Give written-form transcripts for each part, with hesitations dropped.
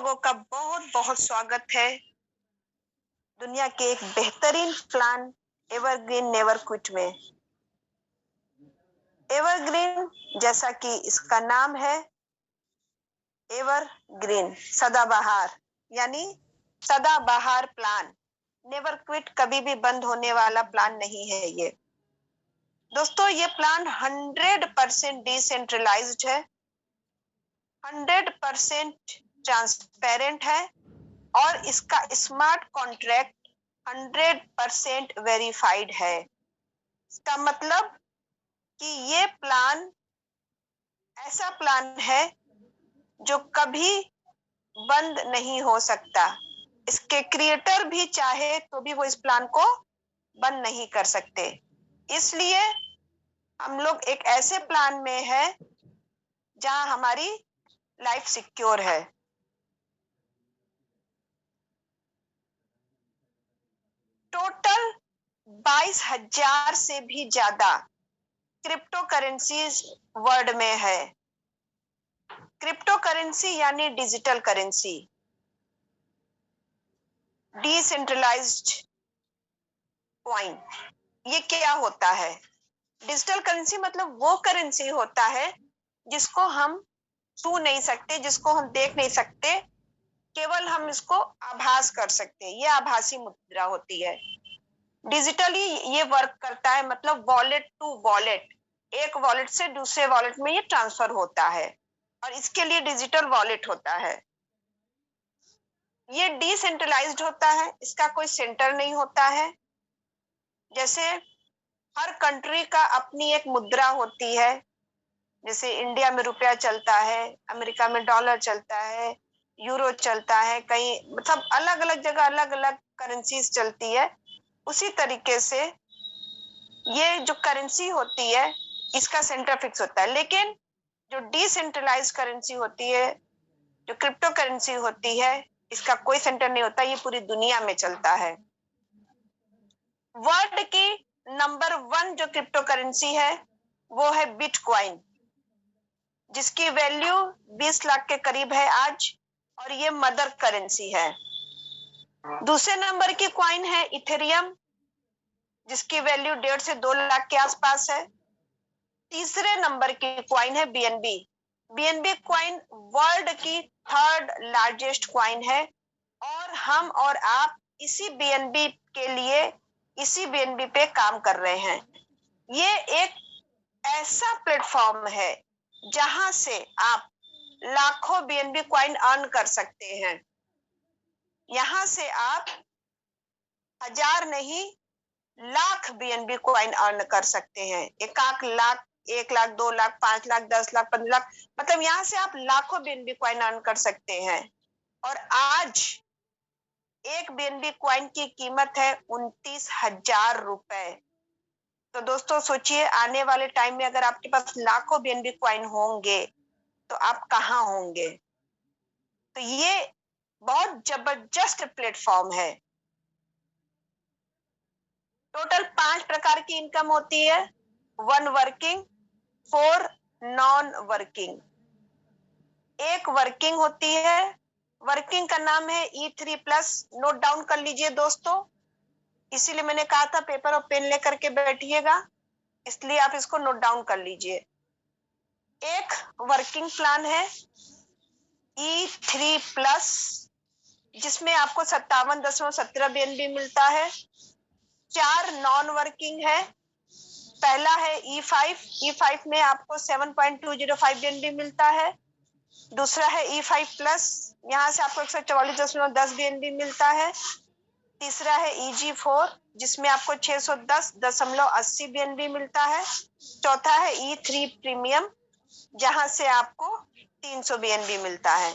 लोगों का बहुत बहुत स्वागत है दुनिया के एक बेहतरीन प्लान एवरग्रीन नेवर क्विट में। एवरग्रीन जैसा कि इसका नाम है, एवरग्रीन सदाबहार, यानी सदाबहार प्लान। नेवर क्विट, कभी भी बंद होने वाला प्लान नहीं है ये। दोस्तों, ये प्लान 100% डिसेंट्रलाइज्ड है, 100% ट्रांसपेरेंट है और इसका स्मार्ट कॉन्ट्रैक्ट 100% वेरीफाइड है। इसका मतलब कि ये प्लान ऐसा प्लान है जो कभी बंद नहीं हो सकता। इसके क्रिएटर भी चाहे तो भी वो इस प्लान को बंद नहीं कर सकते। इसलिए हम लोग एक ऐसे प्लान में है जहां हमारी लाइफ सिक्योर है। टोटल 22,000 से भी ज्यादा क्रिप्टो करेंसीज वर्ल्ड में है। क्रिप्टो करेंसी यानी डिजिटल करेंसी, डिसेंट्रलाइज्ड कॉइन। ये क्या होता है? डिजिटल करेंसी मतलब वो करेंसी होता है जिसको हम छू नहीं सकते, जिसको हम देख नहीं सकते, केवल हम इसको आभास कर सकते हैं। ये आभासी मुद्रा होती है। डिजिटली ये वर्क करता है, मतलब वॉलेट टू वॉलेट, एक वॉलेट से दूसरे वॉलेट में ये ट्रांसफर होता है और इसके लिए डिजिटल वॉलेट होता है। ये डिसेंट्रलाइज्ड होता है, इसका कोई सेंटर नहीं होता है। जैसे हर कंट्री का अपनी एक मुद्रा होती है, जैसे इंडिया में रुपया चलता है, अमेरिका में डॉलर चलता है, यूरो चलता है, कहीं मतलब अलग अलग जगह अलग अलग करेंसीज चलती है। उसी तरीके से ये जो करेंसी होती है इसका सेंटर फिक्स होता है। लेकिन जो डिसेंट्रलाइज्ड करेंसी होती है, जो क्रिप्टो करेंसी होती है, इसका कोई सेंटर नहीं होता, ये पूरी दुनिया में चलता है। वर्ल्ड की नंबर 1 जो क्रिप्टो करेंसी है वो है बिटकॉइन, जिसकी वैल्यू 20 लाख के करीब है आज, और ये मदर करेंसी है। दूसरे नंबर की कॉइन है इथेरियम, जिसकी वैल्यू 1.5 से 2 लाख के आसपास है। तीसरे नंबर की कॉइन है बीएनबी। बीएनबी कॉइन वर्ल्ड की 3rd लार्जेस्ट कॉइन है और हम और आप इसी बीएनबी के लिए, इसी बीएनबी पे काम कर रहे हैं। ये एक ऐसा प्लेटफॉर्म है जहां से आप लाखों बीएनबी कॉइन अर्न कर सकते हैं। यहां से आप 1000 नहीं, लाख बीएनबी कॉइन अर्न कर सकते हैं। 1 लाख, 1 लाख, 2 लाख, 5 लाख, 10 लाख, 15 लाख, मतलब यहां से आप लाखों बीएनबी कॉइन अर्न कर सकते हैं। और आज एक बीएनबी कॉइन की कीमत है 29,000 रुपए। तो दोस्तों सोचिए, आने वाले टाइम में अगर आपके पास लाखों बीएनबी कॉइन होंगे तो आप कहाँ होंगे? तो ये बहुत जबरदस्त प्लेटफॉर्म है। टोटल 5 प्रकार की इनकम होती है, 1 वर्किंग, 4 नॉन वर्किंग। एक वर्किंग होती है, वर्किंग का नाम है E3+। नोट डाउन कर लीजिए दोस्तों, इसीलिए मैंने कहा था पेपर और पेन लेकर के बैठिएगा, इसलिए आप इसको नोट डाउन कर लीजिए। एक वर्किंग प्लान है E3+, जिसमें आपको 57.17 बीएनबी मिलता है। 4 नॉन वर्किंग है। पहला है E5। E5 में आपको 7.205 बीएनबी मिलता है। दूसरा है E5+, यहाँ से आपको 144.10 बीएनबी मिलता है। तीसरा है EG4, जिसमें आपको 610.80 बीएनबी मिलता है। चौथा है E3 प्रीमियम, जहां से आपको 300 बीएनबी मिलता है।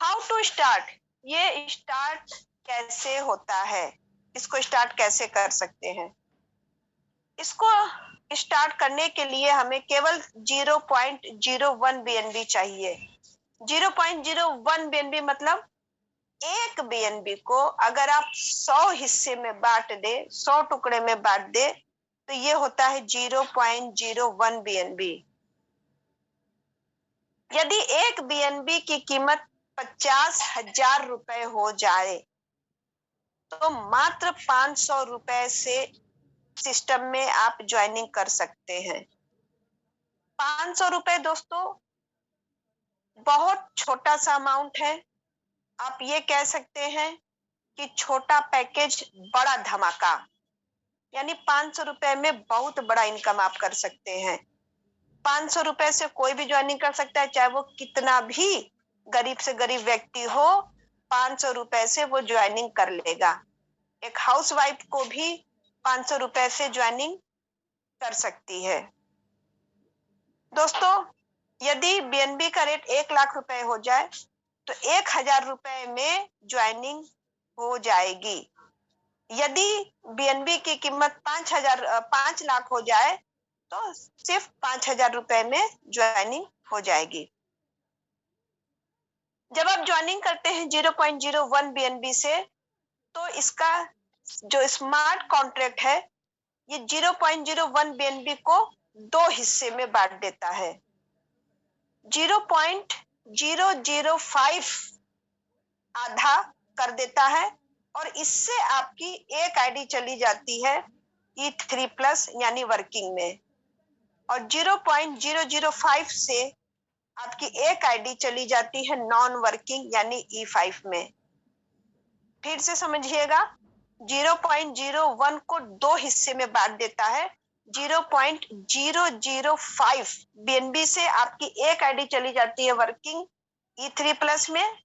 हाउ टू स्टार्ट, ये स्टार्ट कैसे होता है, इसको स्टार्ट कैसे कर सकते हैं? इसको स्टार्ट करने के लिए हमें केवल 0.01 बीएनबी चाहिए। 0.01 बीएनबी मतलब एक बीएनबी को अगर आप 100 हिस्से में बांट दे, 100 टुकड़े में बांट दे, तो ये होता है 0.01 बीएनबी। यदि एक बीएनबी की कीमत 50,000 रुपए हो जाए तो मात्र 500 रुपए से सिस्टम में आप ज्वाइनिंग कर सकते हैं। 500 रुपए दोस्तों बहुत छोटा सा अमाउंट है। आप ये कह सकते हैं कि छोटा पैकेज बड़ा धमाका, यानी 500 रुपए में बहुत बड़ा इनकम आप कर सकते हैं। 500 रुपए से कोई भी ज्वाइनिंग कर सकता है, चाहे वो कितना भी गरीब से गरीब व्यक्ति हो, 500 रुपए से वो ज्वाइनिंग कर लेगा। एक हाउसवाइफ को भी 500 रुपए से ज्वाइनिंग कर सकती है। दोस्तों, यदि बीएनबी का रेट 1 लाख रुपए हो जाए तो 1,000 रुपए में ज्वाइनिंग हो जाएगी। यदि बीएनबी की कीमत 5 लाख हो जाए तो सिर्फ 5,000 रुपए में ज्वाइनिंग हो जाएगी। जब आप ज्वाइनिंग करते हैं 0.01 बीएनबी से, तो इसका जो स्मार्ट कॉन्ट्रैक्ट है ये 0.01 बीएनबी को 2 हिस्से में बांट देता है। 0.005 आधा कर देता है और इससे आपकी एक आईडी चली जाती है E3+ यानी वर्किंग में, और 0.005 से आपकी एक आईडी चली जाती है नॉन वर्किंग यानी E5 में। फिर से समझिएगा, 0.01 को 2 हिस्से में बांट देता है। 0.005 बीएनबी से आपकी एक आईडी चली जाती है वर्किंग E3+ में,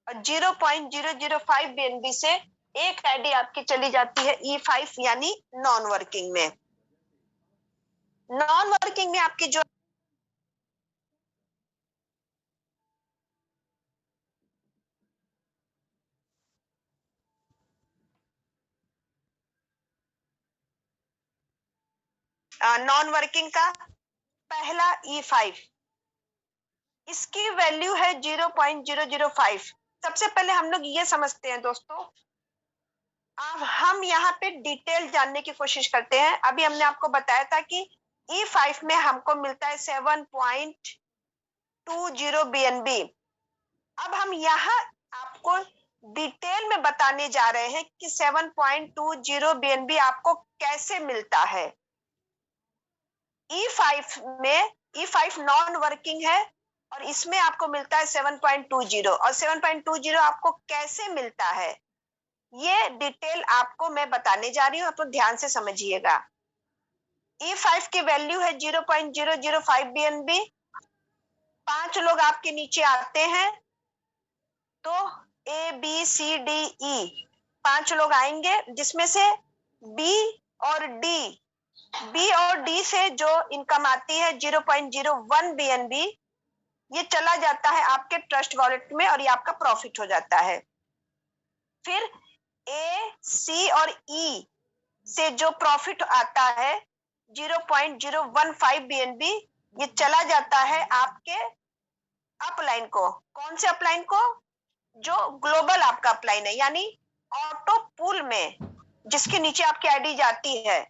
और 0.005 बीएनबी से एक आईडी आपकी चली जाती है E5 यानी नॉन वर्किंग में। नॉन वर्किंग में आपकी जो नॉन वर्किंग का पहला E5, इसकी वैल्यू है 0.005। सबसे पहले हम लोग ये समझते हैं दोस्तों, अब हम यहाँ पे डिटेल जानने की कोशिश करते हैं। अभी हमने आपको बताया था कि E5 में हमको मिलता है 7.20 बीएनबी। अब हम यहाँ आपको डिटेल में बताने जा रहे हैं कि 7.20 बीएनबी आपको कैसे मिलता है। E5 में E5 नॉन वर्किंग है और इसमें आपको मिलता है 7.20, और 7.20 आपको कैसे मिलता है ये डिटेल आपको मैं बताने जा रही हूँ, आप ध्यान से समझिएगा। E5 की वैल्यू है 0.005 बीएनबी। 5 लोग आपके नीचे आते हैं तो ABCDE 5 लोग आएंगे, जिसमें से B और D से जो इनकम आती है 0.01 बीएनबी, ये चला जाता है आपके ट्रस्ट वॉलेट में और ये आपका प्रॉफिट हो जाता है। फिर A, C और E से जो प्रॉफिट आता है 0.015 बीएनबी, ये चला जाता है आपके अपलाइन को। कौन से अपलाइन को? जो ग्लोबल आपका अपलाइन है, यानी ऑटो पूल में जिसके नीचे आपकी आईडी जाती है,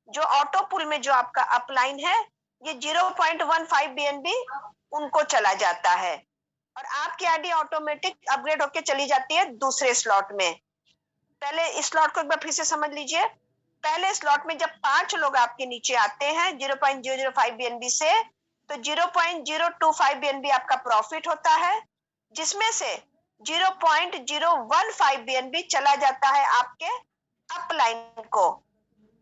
जो ऑटो पूल में जो आपका अपलाइन है, ये 0.15 बीएनबी उनको चला जाता है और आपकी आईडी ऑटोमेटिक अपग्रेड होके चली जाती है दूसरे स्लॉट में। पहले इस स्लॉट को एक बार फिर से समझ लीजिए। पहले स्लॉट में जब 5 लोग आपके नीचे आते हैं 0.005 बीएनबी से, तो 0.025 बीएनबी आपका प्रॉफिट होता है, जिसमें से 0.015 बीएनबी चला जाता है आपके अपलाइन को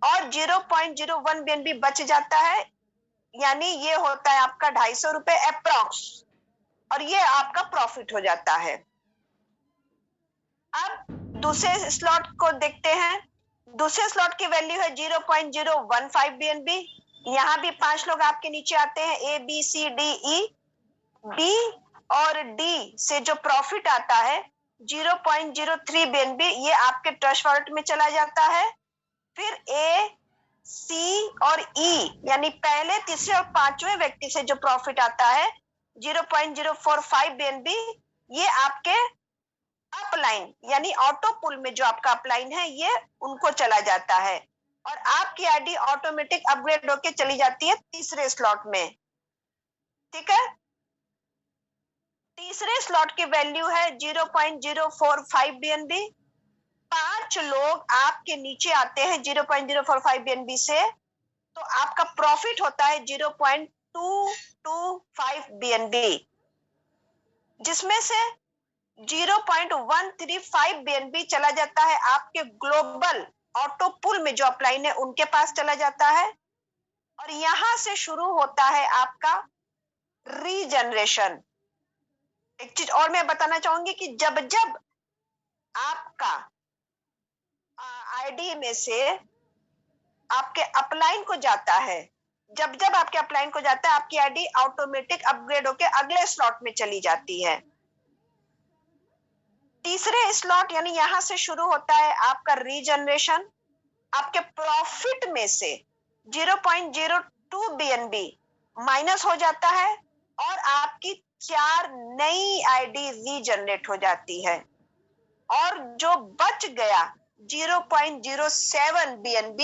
और 0.01 बीएनबी बच जाता है, यानी ये होता है आपका 250 रुपए अप्रॉक्स, और ये आपका प्रॉफिट हो जाता है। अब दूसरे स्लॉट को देखते हैं। दूसरे स्लॉट की वैल्यू है 0.015 बीएनबी। यहाँ भी 5 लोग आपके नीचे आते हैं, ABCDE। B और D से जो प्रॉफिट आता है 0.03 बीएनबी, ये आपके ट्रस्ट वॉलेट में चला जाता है। फिर A, C और E यानी पहले, तीसरे और पांचवें व्यक्ति से जो प्रॉफिट आता है 0.045 बीएनबी, ये आपके अपलाइन यानी ऑटो पुल में जो आपका अपलाइन है ये उनको चला जाता है और आपकी आईडी ऑटोमेटिक अपग्रेड होके चली जाती है तीसरे स्लॉट में। ठीक है, तीसरे स्लॉट की वैल्यू है 0.045 BNB। 5 लोग आपके नीचे आते हैं 0.045 BNB से, तो आपका प्रॉफिट होता है 0.225 BNB, जिसमें से 0.135 BNB चला जाता है आपके ग्लोबल ऑटो पूल में जो अपलाइन है उनके पास चला जाता है। और यहां से शुरू होता है आपका रीजनरेशन। एक चीज और मैं बताना चाहूंगी कि जब जब आपका आईडी में से आपके अपलाइन को जाता है, जब जब आपके अपलाइन को जाता है, आपकी आईडी ऑटोमेटिक अपग्रेड होकर अगले स्लॉट में चली जाती है। तीसरे स्लॉट यानी यहां से शुरू होता है आपका रीजनरेशन। आपके प्रॉफिट में से 0.02 BNB माइनस हो जाता है और आपकी 4 नई आईडी रीजनरेट हो जाती है, और जो बच गया 0.07 BNB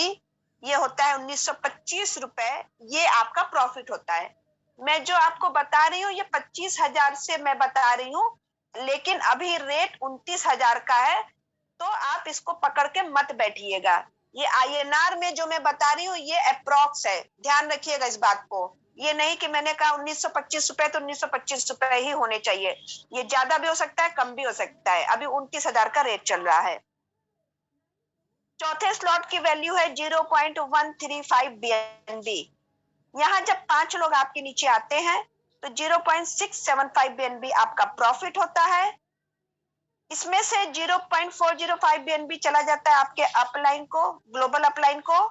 ये होता है 1925 रुपए, ये आपका प्रॉफिट होता है। मैं जो आपको बता रही हूँ ये 25,000 से मैं बता रही हूँ, लेकिन अभी रेट 29,000 का है, तो आप इसको पकड़ के मत बैठिएगा। ये INR में जो मैं बता रही हूँ ये अप्रोक्स है, ध्यान रखिएगा इस बात को। ये नहीं कि मैंने कहा 1925 रुपए तो 1925 रुपए ही होने चाहिए, ये ज्यादा भी हो सकता है, कम भी हो सकता है। अभी 29,000 का रेट चल रहा है। चौथे स्लॉट की वैल्यू है 0.135 BNB। यहां जब 5 लोग आपके नीचे आते हैं तो 0.675 BNB आपका प्रॉफिट होता है। इसमें से 0.405 BNB चला जाता है आपके अपलाइन को, ग्लोबल अपलाइन को,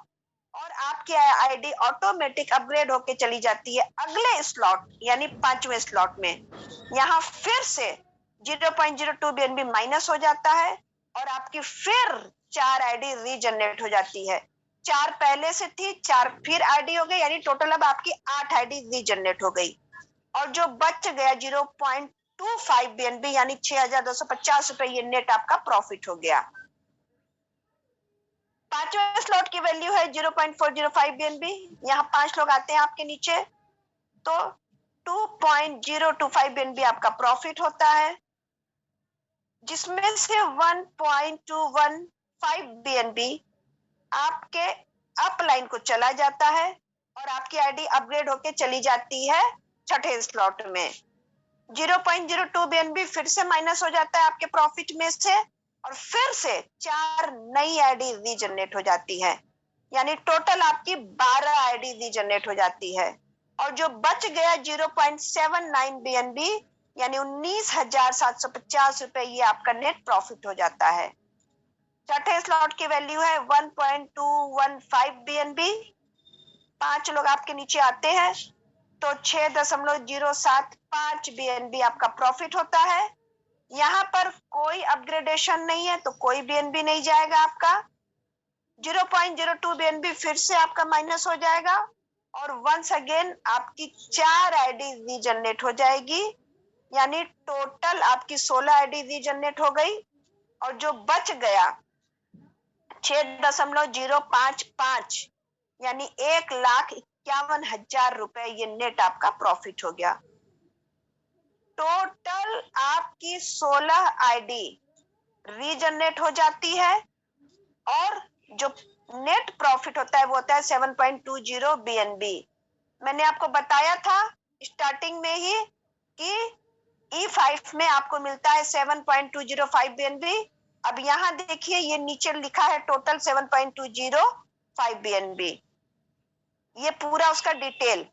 और आपकी आईडी ऑटोमेटिक अपग्रेड होके चली जाती है अगले स्लॉट यानी 5वें स्लॉट में। यहाँ फिर से 0.02 BNB माइनस हो जाता है और आपकी फिर 4 आईडी रीजनरेट हो जाती है। 4 पहले से थी, 4 फिर आईडी हो गई, यानी टोटल अब आपकी 8 आईडी रीजनरेट हो गई। और जो बच गया 0.25 BNB यानी 6,250 रुपए, ये नेट आपका प्रॉफिट हो गया। 5वें स्लॉट की वैल्यू है 0.405 BNB। यहाँ 5 लोग आते हैं आपके नीचे, तो 2.025 BNB आपका प्रॉफिट होता है, जिसमें से 1.215 BNB आपके अपलाइन को चला जाता है और आपकी आईडी अपग्रेड होके चली जाती है छठे स्लॉट में। 0.02 BNB फिर से माइनस हो जाता है आपके प्रॉफिट में से, और फिर से 4 नई आईडी रीजनरेट हो जाती है, यानी टोटल आपकी 12 आईडी रीजनरेट हो जाती है। और जो बच गया 0.79 BNB यानी 19,750 रुपए, ये आपका नेट प्रॉफिट हो जाता है। छठे स्लॉट की वैल्यू है 1.215 BNB। 5 लोग आपके नीचे आते हैं तो 6.075 BNB आपका प्रॉफिट होता है। यहाँ पर कोई अपग्रेडेशन नहीं है तो कोई BNB नहीं जाएगा आपका। 0.02 BNB फिर से आपका माइनस हो जाएगा और वंस अगेन आपकी 4 आईडी रीजनरेट हो जाएगी, यानी टोटल आपकी 16 आईडी रीजनरेट हो गई। और जो बच गया 6.055 यानी 1,51,000 रुपए, ये नेट आपका प्रॉफिट हो गया। टोटल आपकी 16 आईडी रीजनरेट हो जाती है और जो नेट प्रॉफिट होता है वो होता है 7.20 BNB। मैंने आपको बताया था स्टार्टिंग में ही कि E5 में आपको मिलता है 7.205 BNB। अब यहाँ देखिए ये नीचे लिखा है टोटल 7.205 BNB, ये पूरा उसका डिटेल।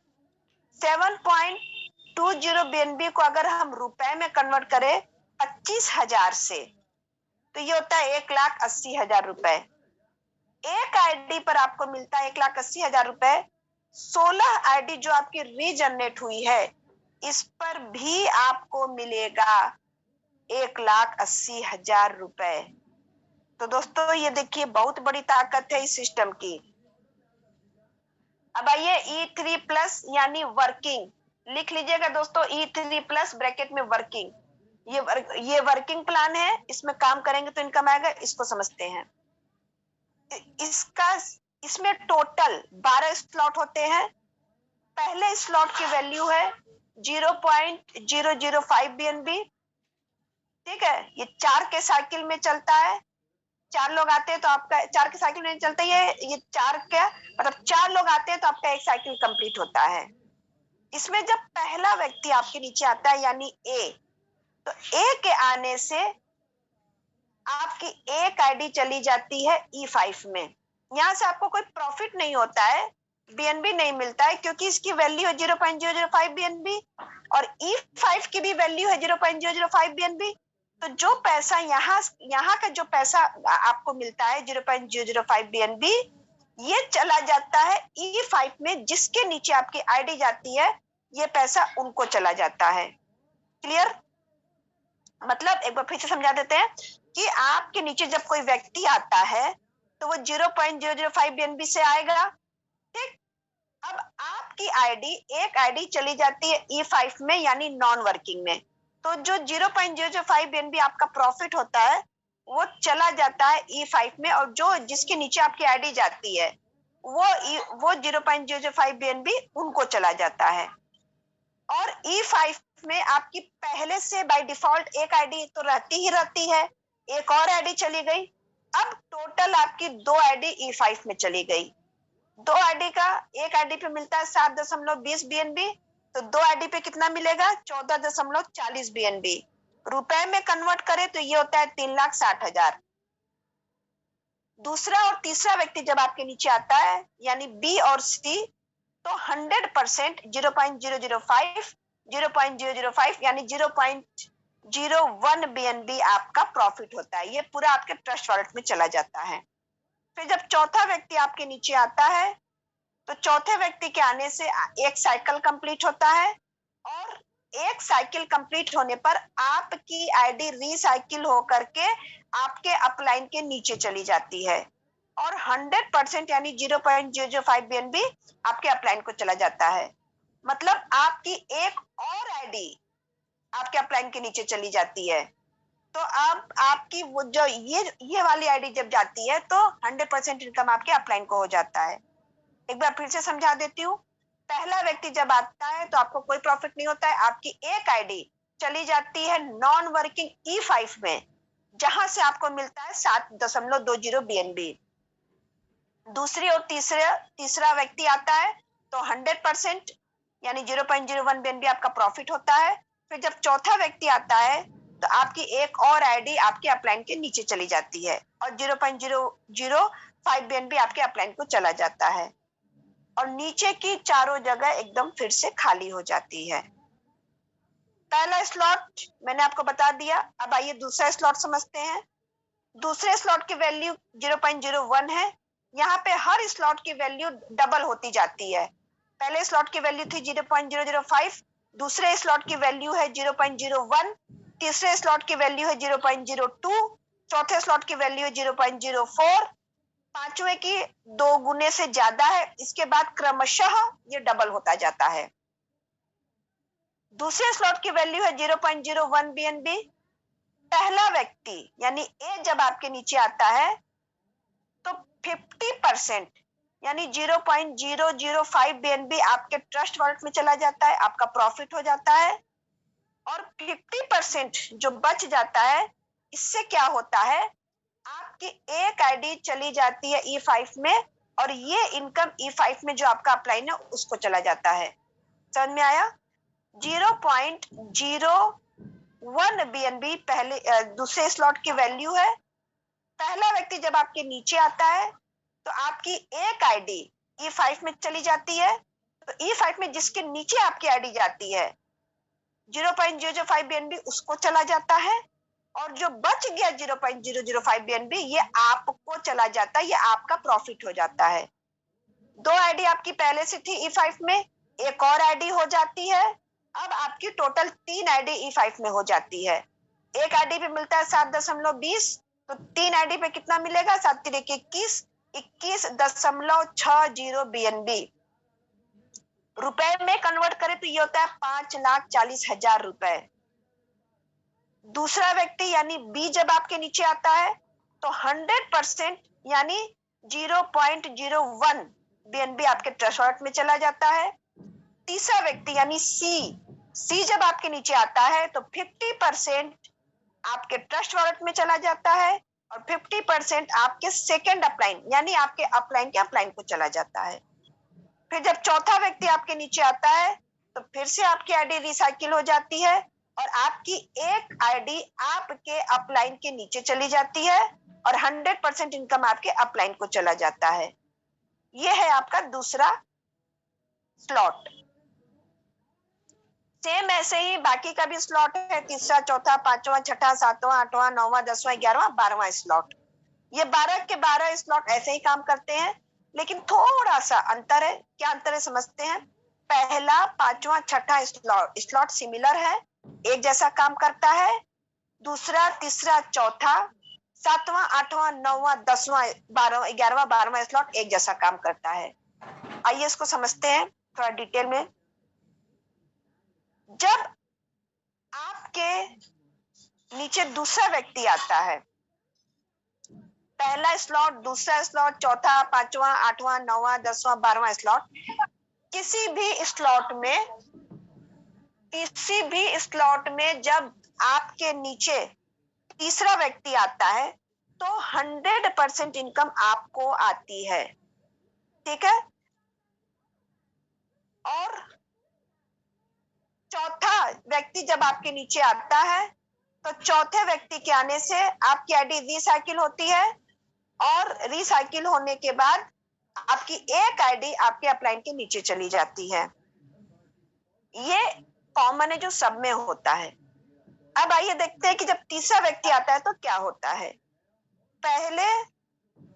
7.20 BNB को अगर हम रुपए में कन्वर्ट करें 25,000 से, तो ये होता है 1,80,000 रुपए। एक आईडी पर आपको मिलता है 1,80,000 रुपए। 16 आईडी जो आपकी रीजनरेट हुई है, इस पर भी आपको मिलेगा 1,80,000 रुपए। तो दोस्तों ये देखिए बहुत बड़ी ताकत है इस सिस्टम की। अब आइए E3 प्लस यानी वर्किंग, लिख लीजिएगा दोस्तों, E3 प्लस ब्रैकेट में वर्किंग। ये वर्किंग प्लान है, इसमें काम करेंगे तो इनकम आएगा, इसको समझते हैं। इसमें टोटल 12 स्लॉट होते हैं। पहले स्लॉट की वैल्यू है 0.005 BNB। ठीक है, ये 4 के साइकिल में चलता है। 4 लोग आते हैं तो आपका 4 के साइकिल में चलता है, ये 4 का मतलब 4 लोग आते हैं तो आपका एक साइकिल कंप्लीट होता है। इसमें जब पहला व्यक्ति आपके नीचे आता है यानी ए, तो ए के आने से आपकी एक आईडी चली जाती है E5 में। यहां से आपको कोई प्रॉफिट नहीं होता है, बीएनबी नहीं मिलता है, क्योंकि इसकी वैल्यू है 0.005 बीएनबी और E5 की भी वैल्यू है 0.005 बीएनबी। तो जो पैसा यहाँ का जो पैसा आपको मिलता है 0.005 बीएनबी, ये चला जाता है E5 में, जिसके नीचे आपकी आईडी जाती है, ये पैसा उनको चला जाता है। क्लियर? मतलब एक बार फिर से समझा देते हैं कि आपके नीचे जब कोई व्यक्ति आता है तो वो 0.005 बीएनबी से आएगा। ठीक, अब आपकी आईडी एक आईडी चली जाती है E5 में यानी नॉन वर्किंग में, तो जो 0.005 बीएनबी आपका प्रॉफिट होता है वो चला जाता है E5 में, और जो जिसके नीचे आपकी आईडी जाती है वो 0.005 बीएनबी उनको चला जाता है। और E5 में आपकी पहले से बाय डिफॉल्ट एक आईडी तो रहती है, एक और आईडी चली गई। अब टोटल आपकी 2 आईडी E5 में चली गई। 2 आईडी का एक आईडी पे मिलता है 7.20 बीएनबी, तो 2 आईडी पे कितना मिलेगा? 14.40 बीएनबी। रुपए में कन्वर्ट करें तो ये होता है 3,60,000। दूसरा और तीसरा व्यक्ति जब आपके नीचे आता है यानी बी और सी, तो 100% 0.005 यानी 0.01 बीएनबी आपका प्रॉफिट होता है। ये पूरा आपके ट्रस्ट वॉलेट में चला जाता है। फिर जब चौथा व्यक्ति आपके नीचे आता है तो चौथे व्यक्ति के आने से एक साइकिल कंप्लीट होता है, और एक साइकिल कंप्लीट होने पर आपकी आईडी रीसाइकिल होकर के आपके अपलाइन के नीचे चली जाती है, और 100% यानी 0.005 बीएनबी आपके अपलाइन को चला जाता है। मतलब आपकी एक और आईडी आपके अपलाइन के नीचे चली जाती है। तो अब आपकी वो जो ये वाली आईडी जब जाती है तो 100% इनकम आपके अपलाइन को हो जाता है। एक बार फिर से समझा देती हूँ। पहला व्यक्ति जब आता है तो आपको कोई प्रॉफिट नहीं होता है, आपकी एक आईडी चली जाती है नॉन वर्किंग E5 में, जहां से आपको मिलता है 7.20 बीएनबी। दूसरी और तीसरा व्यक्ति आता है तो 100% यानी 0.01 बीएनबी आपका प्रॉफिट होता है। फिर जब चौथा व्यक्ति आता है तो आपकी एक और आईडी आपके अपलाइन के नीचे चली जाती है, और 0.005 बीएनबी आपके अपलाइन को चला जाता है, और नीचे की चारों जगह एकदम फिर से खाली हो जाती है। पहला स्लॉट मैंने आपको बता दिया। अब आइए दूसरा स्लॉट समझते हैं। दूसरे स्लॉट की वैल्यू 0.01 है। यहाँ पे हर स्लॉट की वैल्यू डबल होती जाती है। पहले स्लॉट की वैल्यू थी 0.005, दूसरे स्लॉट की वैल्यू है 0.01, तीसरे स्लॉट की वैल्यू है 0.02, चौथे स्लॉट की वैल्यू है 0.04, पांचवें की 2 गुने से ज्यादा है। इसके बाद क्रमशः ये डबल होता जाता है। दूसरे स्लॉट की वैल्यू है 0.01 बीएनबी। पहला व्यक्ति यानी ए जब आपके नीचे आता है तो 50% यानी 0.005 बीएनबी आपके ट्रस्ट वॉलेट में चला जाता है, आपका प्रॉफिट हो जाता है। और 50% जो बच जाता है, इससे क्या होता है, आपकी एक आईडी चली जाती है E5 में, और ये इनकम E5 में जो आपका अपलाइन है उसको चला जाता है। समझ में आया? 0.01 बीएनबी पहले दूसरे स्लॉट की वैल्यू है। पहला व्यक्ति जब आपके नीचे आता है तो आपकी एक आईडी E5 में चली जाती है, तो E5 में जिसके नीचे आपकी आईडी जाती है 0.005 बीएनबी उसको चला जाता है, और जो बच गया 0.005 बीएनबी ये आपको चला जाता है, ये आपका प्रॉफिट हो जाता है। 2 आईडी आपकी पहले से थी E5 में, एक और आईडी हो जाती है। अब आपकी टोटल 3 आईडी E5 में हो जाती है। एक आईडी पे मिलता है 7.20, तो 3 आईडी पे कितना मिलेगा? 7 3 21, 21.60 बीएनबी। रुपए में कन्वर्ट करें तो ये होता है 5,40,000 रुपए। दूसरा व्यक्ति यानी बी जब आपके नीचे आता है तो 100% यानी 0.01 बीएनबी आपके ट्रस्ट वॉलेट में चला जाता है। तीसरा व्यक्ति यानी सी सी जब आपके नीचे आता है तो 50% आपके ट्रस्ट वॉलेट में चला जाता है और 50% आपके सेकेंड अपलाइन यानी आपके अपलाइन के अपलाइन को चला जाता है। फिर जब चौथा व्यक्ति आपके नीचे आता है तो फिर से आपकी आईडी रिसाइकिल हो जाती है और आपकी एक आईडी आपके अपलाइन के नीचे चली जाती है और 100% इनकम आपके अपलाइन को चला जाता है। यह है आपका दूसरा स्लॉट। सेम ऐसे ही बाकी का भी स्लॉट है, तीसरा, चौथा, पांचवा, छठा, सातवां, आठवां, नौवां, 10वां, 11वां, 12वां स्लॉट। ये 12 के 12 स्लॉट ऐसे ही काम करते हैं, लेकिन थोड़ा सा अंतर है। क्या अंतर है समझते हैं। पहला, पांचवा, छठा स्लॉट सिमिलर है, एक जैसा काम करता है। दूसरा, तीसरा, चौथा, सातवां, आठवां, नौवां, 10वां, 12वां, 11वां, 12वां स्लॉट एक जैसा काम करता है। आइए इसको समझते हैं थोड़ा डिटेल में। जब आपके नीचे दूसरा व्यक्ति आता है, पहला स्लॉट, दूसरा स्लॉट, चौथा, पांचवा, आठवां, नौवां, 10वां, 12वां स्लॉट, किसी भी स्लॉट में जब आपके नीचे तीसरा व्यक्ति आता है तो 100% इनकम आपको आती है। ठीक है। और चौथा व्यक्ति जब आपके नीचे आता है तो चौथे व्यक्ति के आने से आपकी आईडी रिसाइकिल होती है और रिसाइकिल होने के बाद आपकी एक आईडी आपके अपलाइन के नीचे चली जाती है। ये कॉमन है जो सब में होता है। अब आइए देखते हैं कि जब तीसरा व्यक्ति आता है तो क्या होता है। पहले,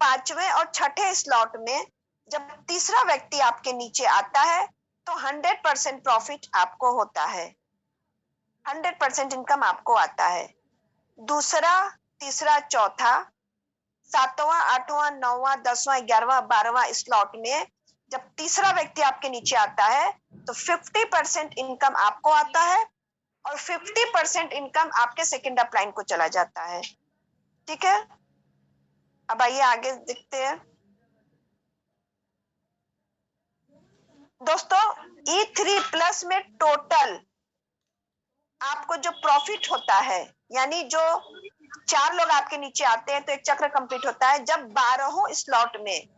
पांचवें और छठे स्लॉट में जब तीसरा व्यक्ति आपके नीचे आता है तो 100% प्रॉफिट आपको होता है, 100% इनकम आपको आता है। दूसरा, तीसरा, चौथा, सातवां, आठवां, नौवां, 10वां, 11वां, 12वां स्लॉट में जब तीसरा व्यक्ति आपके नीचे आता है तो 50% इनकम आपको आता है और 50% इनकम आपके सेकेंड अपलाइन को चला जाता है। ठीक है। अब आइए आगे देखते हैं। दोस्तों, E3 प्लस में टोटल आपको जो प्रॉफिट होता है, यानी जो 4 लोग आपके नीचे आते हैं तो एक चक्र कंप्लीट होता है। जब 12 स्लॉट में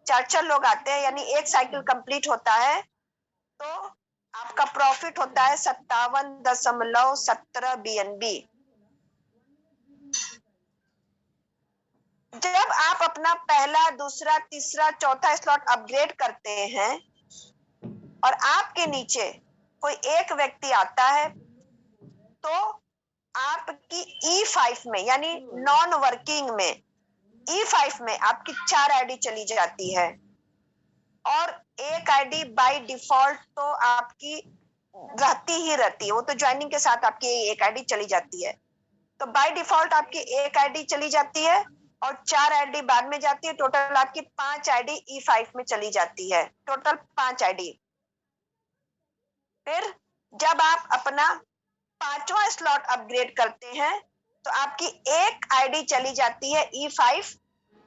4 लोग आते हैं यानी एक साइकिल कंप्लीट होता है तो आपका प्रॉफिट होता है 57.17 BNB। जब आप अपना पहला, दूसरा, तीसरा, चौथा स्लॉट अपग्रेड करते हैं और आपके नीचे कोई एक व्यक्ति आता है तो आपकी E5 में यानी नॉन वर्किंग में E5 में आपकी 4 आईडी चली जाती है और एक आईडी बाय डिफॉल्ट तो आपकी रहती ही रहती है, वो तो ज्वाइनिंग के साथ आपकी एक आईडी चली जाती है। तो बाय डिफॉल्ट आपकी एक आईडी चली जाती है और 4 आईडी बाद में जाती है। टोटल आपकी 5 आईडी E5 में चली जाती है, टोटल 5 आईडी। फिर जब आप अपना 5वां स्लॉट अपग्रेड करते हैं तो आपकी एक आईडी चली जाती है E5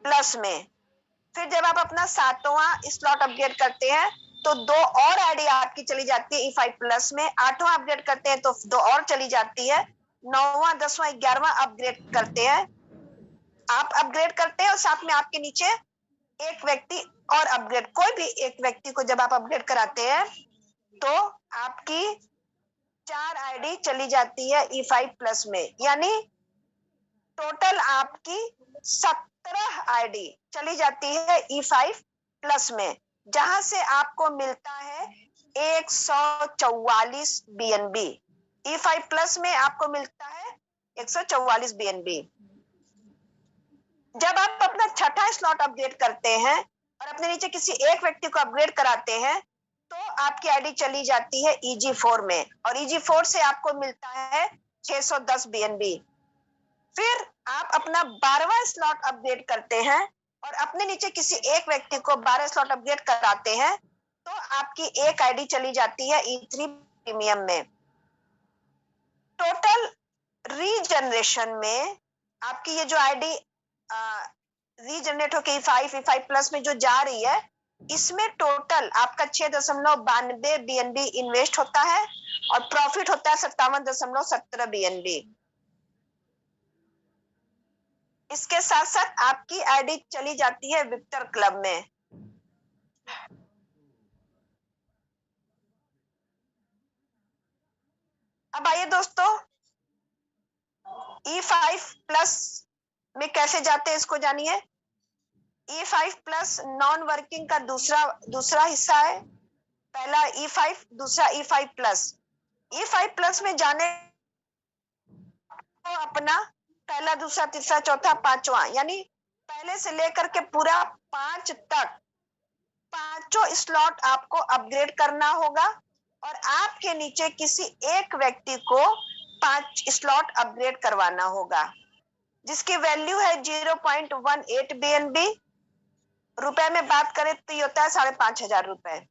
प्लस में। फिर जब आप अपना 7वां स्लॉट अपग्रेड करते हैं तो 2 और आईडी आपकी चली जाती है E5 प्लस में। 8वां अपग्रेड करते हैं तो 2 और चली जाती है। 9वां, 10वां, 11वां अपग्रेड करते हैं, आप अपग्रेड करते हैं और साथ में आपके नीचे एक व्यक्ति और अपग्रेड, कोई भी एक व्यक्ति को जब आप अपग्रेड कराते हैं तो आपकी 4 आईडी चली जाती है E5 प्लस में, यानी टोटल आपकी 17 आईडी चली जाती है E5 प्लस में, जहां से आपको मिलता है 144 BNB। E5 प्लस में आपको मिलता है 144 BNB। जब आप अपना छठा स्लॉट अपग्रेड करते हैं और अपने नीचे किसी एक व्यक्ति को अपग्रेड कराते हैं तो आपकी आईडी चली जाती है EG4 में और EG4 से आपको मिलता है 610 BNB। फिर आप अपना 12वां स्लॉट अपग्रेड करते हैं और अपने नीचे किसी एक व्यक्ति को 12 स्लॉट अपग्रेड कराते हैं तो आपकी एक आईडी चली जाती है E3 प्रीमियम में। टोटल रीजनरेशन में आपकी ये जो आईडी रीजनरेट होकर E5 प्लस में जो जा रही है इसमें टोटल आपका 6.92 BNB इन्वेस्ट होता है और प्रॉफिट होता है 57.17 BNB। इसके साथ साथ आपकी आईडी चली जाती है विक्टर क्लब में। अब आइए दोस्तों, E5+ में कैसे जाते हैं इसको जानिए। E5+ नॉन वर्किंग का दूसरा हिस्सा है। पहला E5, दूसरा E5+। E5+ में जाने को अपना पहला, दूसरा, तीसरा, चौथा, पांचवा यानी पहले से लेकर के पूरा 5 तक पांचों स्लॉट आपको अपग्रेड करना होगा और आपके नीचे किसी एक व्यक्ति को 5 स्लॉट अपग्रेड करवाना होगा, जिसकी वैल्यू है 0.18 BNB। रुपए में बात करें तो ये होता है 5,500 रुपए।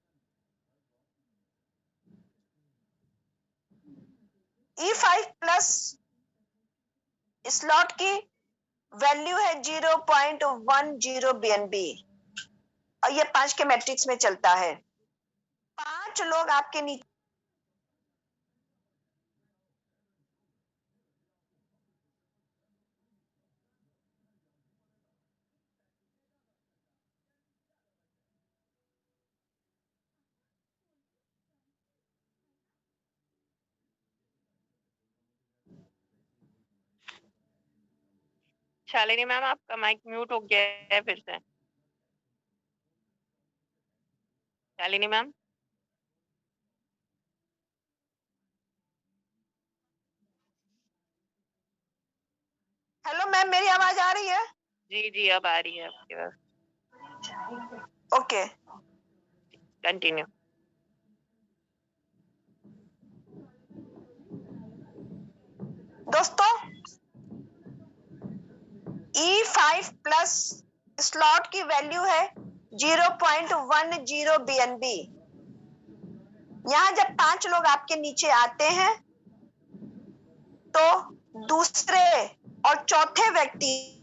E5+ स्लॉट की वैल्यू है 0.10 BNB और ये 5 के मैट्रिक्स में चलता है। 5 लोग आपके नीचे शालिनी मैम आपका माइक म्यूट हो गया है फिर से। शालिनी मैम। हेलो मैम, मेरी आवाज आ रही है? जी जी अब आ रही है आपकी आवाज। Okay, continue. दोस्तों E5+ स्लॉट की वैल्यू है 0.10 BNB। यहां जब 5 लोग आपके नीचे आते हैं तो दूसरे और चौथे व्यक्ति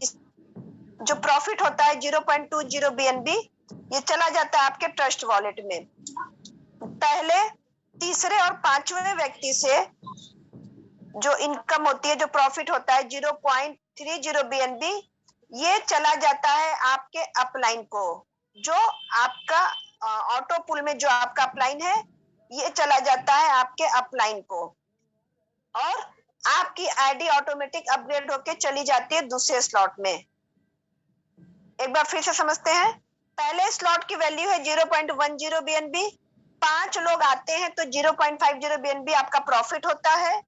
जो प्रॉफिट होता है 0.20 BNB, ये चला जाता है आपके ट्रस्ट वॉलेट में। पहले, तीसरे और पांचवें व्यक्ति से जो इनकम होती है, जो प्रॉफिट होता है 0.30 BNB, ये चला जाता है आपके अपलाइन को। जो आपका ऑटो पुल में जो आपका अपलाइन है, ये चला जाता है आपके अपलाइन को और आपकी आईडी ऑटोमेटिक अपग्रेड होके चली जाती है दूसरे स्लॉट में। एक बार फिर से समझते हैं। पहले स्लॉट की वैल्यू है 0.10 BNB। 5 लोग आते हैं तो 0.50 BNB आपका प्रॉफिट होता है,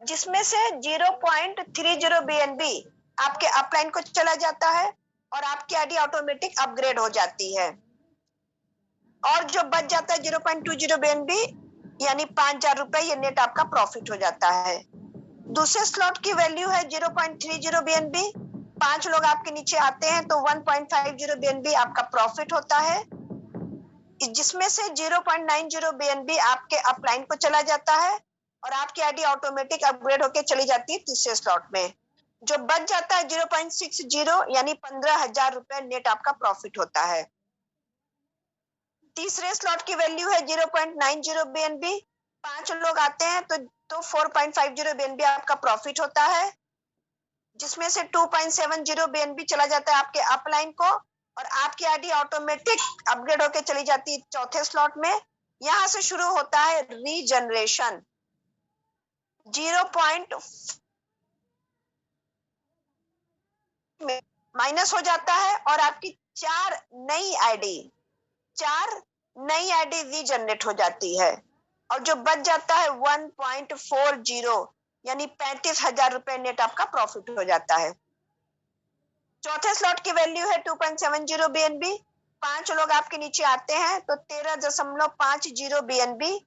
जिसमें से 0.30 BNB आपके अपलाइन को चला जाता है और आपकी आईडी ऑटोमेटिक अपग्रेड हो जाती है। और जो बच जाता है 0.20 BNB यानी 5,000 रुपए, ये नेट आपका प्रॉफिट हो जाता है। दूसरे स्लॉट की वैल्यू है 0.30 BNB। 5 लोग आपके नीचे आते हैं तो 1.50 BNB आपका प्रॉफिट होता है, जिसमें से 0.90 BNB आपके अपलाइन को चला जाता है और आपकी आईडी ऑटोमेटिक अपग्रेड होके चली जाती है तीसरे स्लॉट में। जो बच जाता है 0.60 यानी 15,000 रुपए नेट आपका प्रॉफिट होता है। तीसरे स्लॉट की वैल्यू है 0.90 BNB। 5 लोग आते हैं तो 4.50 BNB आपका प्रॉफिट होता है, जिसमें से 2.70 BNB चला जाता है आपके अपलाइन को और आपकी आईडी ऑटोमेटिक अपग्रेड होके चली जाती है चौथे स्लॉट में। यहां से शुरू होता है रीजनरेशन। 0. माइनस हो जाता है और आपकी 4 नई आईडी रीजनरेट हो जाती है और जो बच जाता है 1.40 यानी 35,000 रुपए नेट आपका प्रॉफिट हो जाता है। चौथे स्लॉट की वैल्यू है 2.70 BNB। 5 लोग आपके नीचे आते हैं तो 13.50 BNB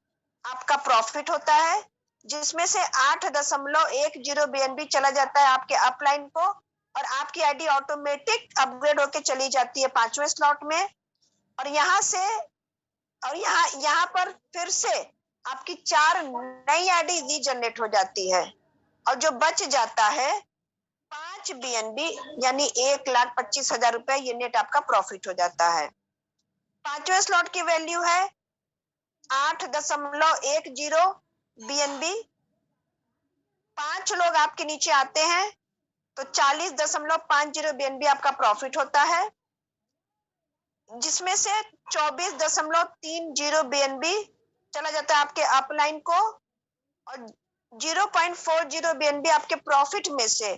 आपका प्रॉफिट होता है, जिसमें से 8.10 BNB चला जाता है आपके अपलाइन को और आपकी आईडी ऑटोमेटिक अपग्रेड होके चली जाती है पांचवें स्लॉट में। और यहाँ पर फिर से आपकी 4 नई आईडी रीजनरेट हो जाती है और जो बच जाता है 5 BNB यानी 1,25,000 रुपए, ये नेट आपका प्रॉफिट हो जाता है। पांचवें स्लॉट की वैल्यू है 8.10 BNB। 5 लोग आपके नीचे आते हैं तो 40.50 BNB आपका प्रॉफिट होता है, जिसमें से 24.30 BNB चला जाता है आपके अपलाइन को, और 0.40 BNB आपके प्रॉफिट में से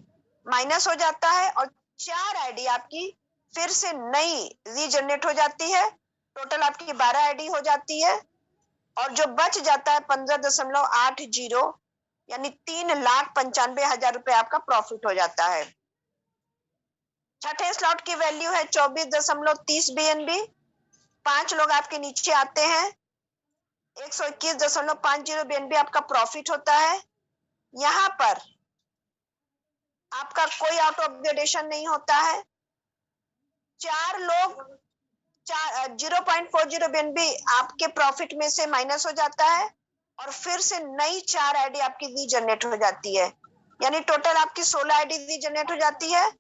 माइनस हो जाता है, और 4 आईडी आपकी फिर से नई रीजनरेट हो जाती है। टोटल आपकी 12 आईडी हो जाती है, और जो बच जाता है 15.80 यानी 3,95,000 रुपए आपका प्रॉफिट हो जाता है। छठे स्लॉट की वैल्यू है 24.30 BNB। 5 लोग आपके नीचे आते हैं, 121.50 BNB आपका प्रॉफिट होता है। यहाँ पर आपका कोई आउट ऑफ अपग्रेडेशन नहीं होता है। 4 लोग 0.40 BNB आपके प्रॉफिट में से माइनस हो जाता है, और फिर से नई 4 आईडी आपकी रीजनरेट हो जाती है, यानी टोटल आपकी 16 आईडी रीजनरेट हो जाती है।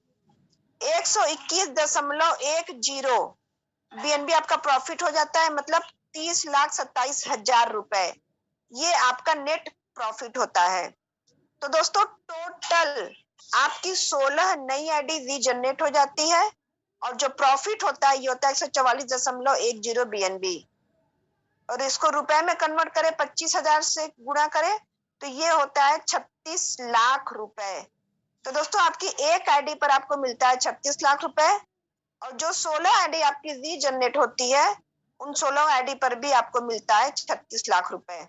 121.10 BNB आपका प्रॉफिट हो जाता है, मतलब 30,27,000 रुपए ये आपका नेट प्रॉफिट होता है। तो दोस्तों टोटल आपकी 16 नई आईडी रीजनरेट हो जाती है, और जो प्रॉफिट होता है ये होता है 144.10 BNB, और इसको रुपए में कन्वर्ट करें 25,000 से गुणा करें तो ये होता है 36 लाख रुपए। तो दोस्तों आपकी एक आईडी पर आपको मिलता है 36 लाख रुपए, और जो 16 आईडी आपकी रीजनरेट होती है उन 16 आईडी पर भी आपको मिलता है 36 लाख रुपए।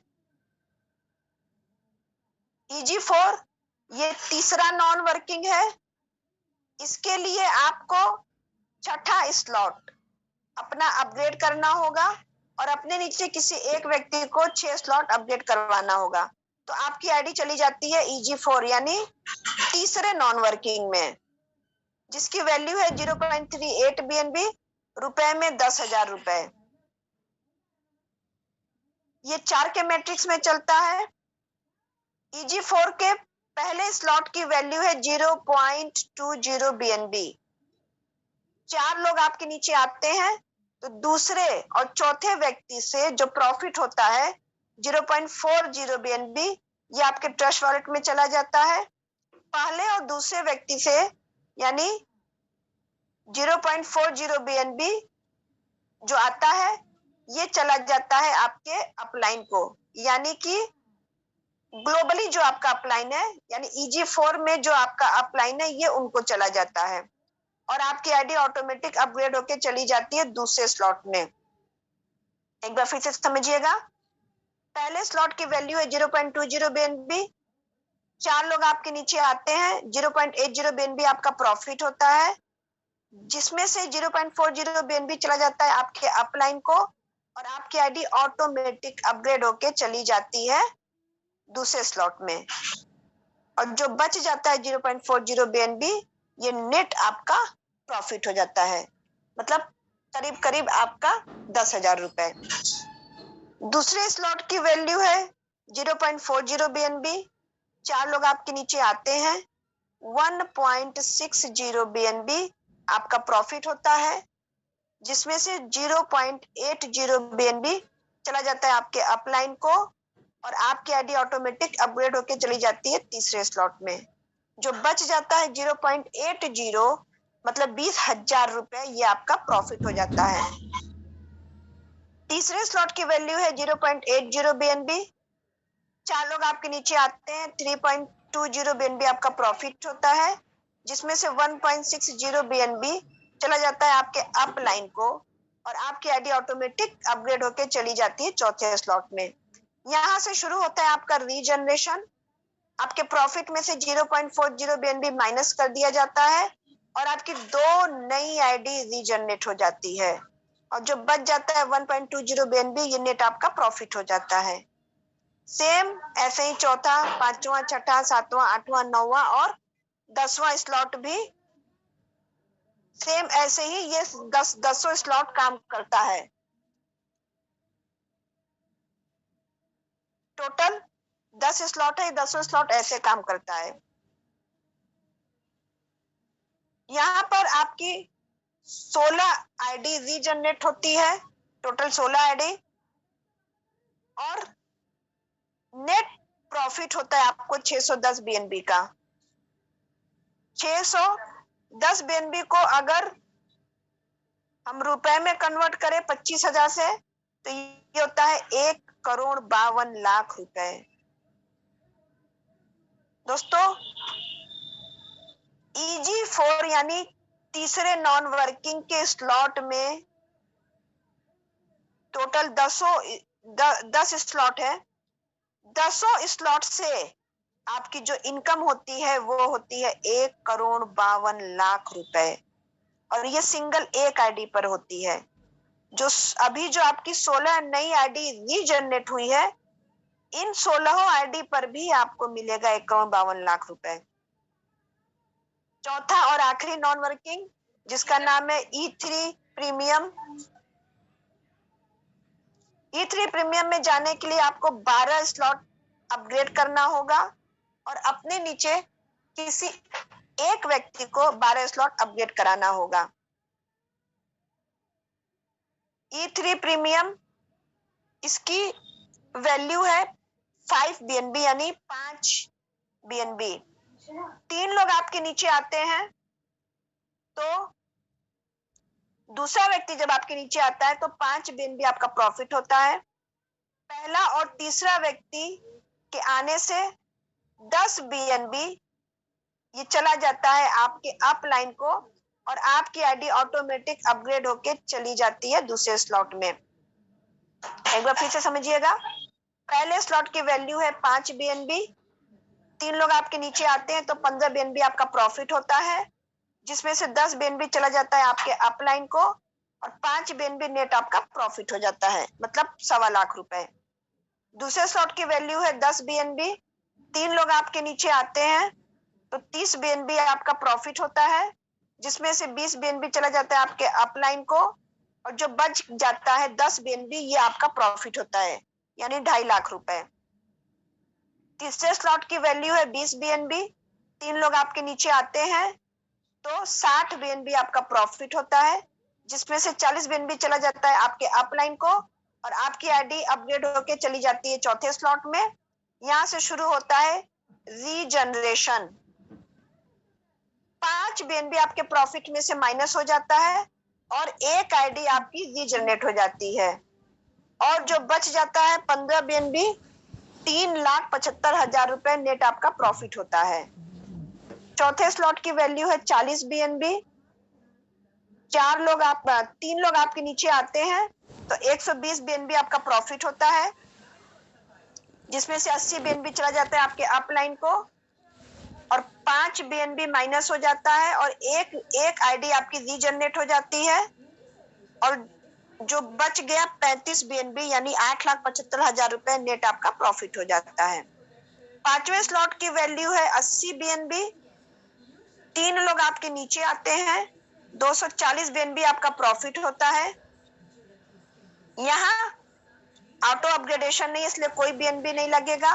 EG4 ये तीसरा नॉन वर्किंग है। इसके लिए आपको छठा स्लॉट अपना अपग्रेड करना होगा, और अपने नीचे किसी एक व्यक्ति को 6 स्लॉट अपग्रेड करवाना होगा। तो आपकी आईडी चली जाती है EG4 यानी तीसरे नॉन वर्किंग में, जिसकी वैल्यू है 0.38 BNB, रुपए में 10,000 रुपए। ये 4 के मैट्रिक्स में चलता है। EG4 के पहले स्लॉट की वैल्यू है 0.20 BNB। 4 लोग आपके नीचे आते हैं तो दूसरे और चौथे व्यक्ति से जो प्रॉफिट होता है 0.40 BNB ये आपके ट्रस्ट वॉलेट में चला जाता है। पहले और दूसरे व्यक्ति से यानी 0.40 BNB जो आता है ये चला जाता है आपके अपलाइन को, यानी कि ग्लोबली जो आपका अपलाइन है यानी EG4 में जो आपका अपलाइन है ये उनको चला जाता है, और आपकी आईडी ऑटोमेटिक अपग्रेड होके चली जाती है दूसरे स्लॉट में। एक बार फिर से समझिएगा, पहले स्लॉट की वैल्यू है 0.20 BNB। 4 लोग आपके नीचे आते हैं, 0.80 BNB आपका प्रॉफिट होता है, जिसमें से 0.40 BNB चला जाता है आपके अपलाइन को, और आपकी आईडी ऑटोमेटिक अपग्रेड होके चली जाती है दूसरे स्लॉट में, और जो बच जाता है 0.40 BNB ये नेट आपका प्रॉफिट हो जाता है, मतलब करीब करीब आपका 10,000 रुपए। दूसरे स्लॉट की वैल्यू है 0.40 BNB। 4 लोग आपके नीचे आते हैं, 1.60 BNB आपका प्रॉफिट होता है, जिसमें से 0.80 BNB चला जाता है आपके अपलाइन को, और आपकी आईडी ऑटोमेटिक अपग्रेड होके चली जाती है तीसरे स्लॉट में। जो बच जाता है 0.80 मतलब 20,000 रुपए ये आपका प्रॉफिट हो जाता है। तीसरे स्लॉट की वैल्यू है 0.80 BNB। 4 लोग आपके नीचे आते हैं, 3.20 BNB आपका प्रॉफिट होता है, जिसमें से 1.60 BNB चला जाता है आपके अप लाइन को, और आपकी आईडी ऑटोमेटिक अपग्रेड होके चली जाती है चौथे स्लॉट में। यहाँ से शुरू होता है आपका रीजनरेशन। आपके प्रॉफिट में से 0.40 BNB माइनस कर दिया जाता है, और आपकी 2 नई आईडी रीजनरेट हो जाती है, और जो बच जाता है 1.20 BNB ये नेट आपका प्रॉफिट हो जाता है। सेम ऐसे ही चौथा, पांचवा, छठा, सातवां, आठवां, नौवां और 10वां स्लॉट भी सेम ऐसे ही ये 10 स्लॉट काम करता है। टोटल 10 स्लॉट है, 10 स्लॉट ऐसे काम करता है। यहाँ पर आपकी 16 आईडी रीजनरेट होती है, टोटल 16 आईडी, और नेट प्रॉफिट होता है आपको 610 बीएनबी का। 610 बीएनबी को अगर हम रुपए में कन्वर्ट करें 25,000 से, तो ये होता है 1,52,00,000 रुपए। दोस्तों, EG4 यानी तीसरे नॉन वर्किंग के स्लॉट में टोटल 10 स्लॉट है। 10 स्लॉट से आपकी जो इनकम होती है वो होती है 1,52,00,000 रुपए, और ये सिंगल एक आईडी पर होती है। जो अभी जो आपकी 16 नई आईडी रीजनरेट हुई है, इन 16 आईडी पर भी आपको मिलेगा 1,52,00,000 रुपए। चौथा और आखिरी नॉन वर्किंग, जिसका नाम है E3 प्रीमियम। E3 प्रीमियम में जाने के लिए आपको 12 स्लॉट अपग्रेड करना होगा, और अपने नीचे किसी एक व्यक्ति को 12 स्लॉट अपग्रेड कराना होगा। E3 प्रीमियम, इसकी वैल्यू है 5 BNB यानी 5 BNB। 3 लोग आपके नीचे आते हैं, तो दूसरा व्यक्ति जब आपके नीचे आता है तो 5 BNB आपका प्रॉफिट होता है। पहला और तीसरा व्यक्ति के आने से 10 BNB ये चला जाता है आपके अपलाइन को, और आपकी आईडी ऑटोमेटिक अपग्रेड होके चली जाती है दूसरे स्लॉट में। एक बार फिर से समझिएगा। पहले स्लॉट की वैल्यू है 5 BNB। 3 लोग आपके नीचे आते हैं तो 15 BNB आपका प्रॉफिट होता है, जिसमें से 10 BNB चला जाता है आपके अपलाइन को, और 5 BNB नेट आपका प्रॉफिट हो जाता है, मतलब 1,25,00,000 रुपए। दूसरे स्लॉट की वैल्यू है 10 BNB। 3 लोग आपके नीचे आते हैं तो 30 BNB आपका प्रॉफिट होता है, जिसमें से 20 BNB चला जाता है आपके अपलाइन को, और जो बच जाता है 10 BNB ये आपका प्रॉफिट होता है, यानी 2,50,000 रुपए। तीसरे स्लॉट की वैल्यू है 20 BNB। 3 लोग आपके नीचे आते हैं तो 60 BNB आपका प्रॉफिट होता है, जिसमें से 40 BNB चला जाता है आपके अपलाइन को, और आपकी आईडी अपग्रेड होके चली जाती है चौथे स्लॉट में। यहां से शुरू होता है रीजनरेशन। 5 BNB आपके प्रॉफिट में से माइनस हो जाता है, और एक आईडी आपकी रीजनरेट हो जाती है, और जो बच जाता है 15 BNB, 3,75,000 रुपए नेट आपका प्रॉफिट होता है। चौथे स्लॉट की वैल्यू है 40 BNB। 3 लोग आपके नीचे आते हैं तो 120 BNB आपका प्रॉफिट होता है, जिसमें से 80 BNB चला जाता है आपके अपलाइन को, और 5 BNB माइनस हो जाता है, और एक आईडी आपकी रीजनरेट हो जाती है, और जो बच गया 35 BNB यानी 8,75,000 रुपए नेट आपका प्रॉफिट हो जाता है। पांचवें स्लॉट की वैल्यू है 80 BNB। 3 लोग आपके नीचे आते हैं, 240 BNB आपका प्रॉफिट होता है। यहाँ ऑटो अपग्रेडेशन नहीं, इसलिए कोई BNB नहीं लगेगा।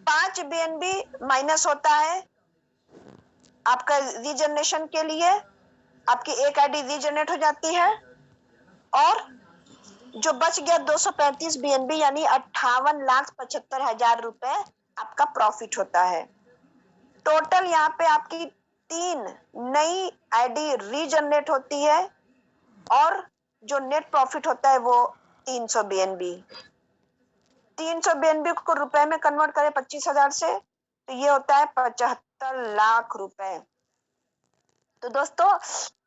5 BNB माइनस होता है आपका रीजनरेशन के लिए, आपकी एक आईडी रीजनरेट हो जाती है, और जो बच गया 235 BNB यानी 58,75,000 रुपए आपका प्रॉफिट होता है। टोटल यहाँ पे आपकी 3 नई आईडी रीजनरेट होती है, और जो नेट प्रॉफिट होता है वो 300 BNB। 300 BNB को रुपए में कन्वर्ट करें 25,000 से, तो ये होता है 75,00,000 रुपए। तो दोस्तों,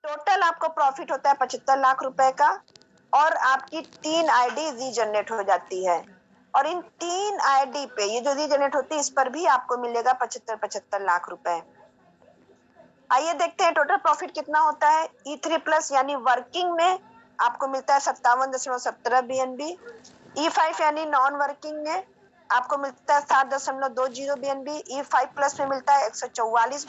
टोटल आपको प्रॉफिट होता है 75,00,000 रुपए का, और आपकी 3 आईडी रीजनरेट हो जाती है, और इन 3 आईडी पे ये जो रीजनरेट होती है इस पर भी आपको मिलेगा 75,00,000 रुपए। आइए देखते हैं टोटल प्रॉफिट कितना होता है। E3 प्लस यानी वर्किंग में आपको मिलता है 57.17 BNB। E5 यानी नॉन वर्किंग में आपको मिलता है 7.20 BNB। E5 प्लस में मिलता है 144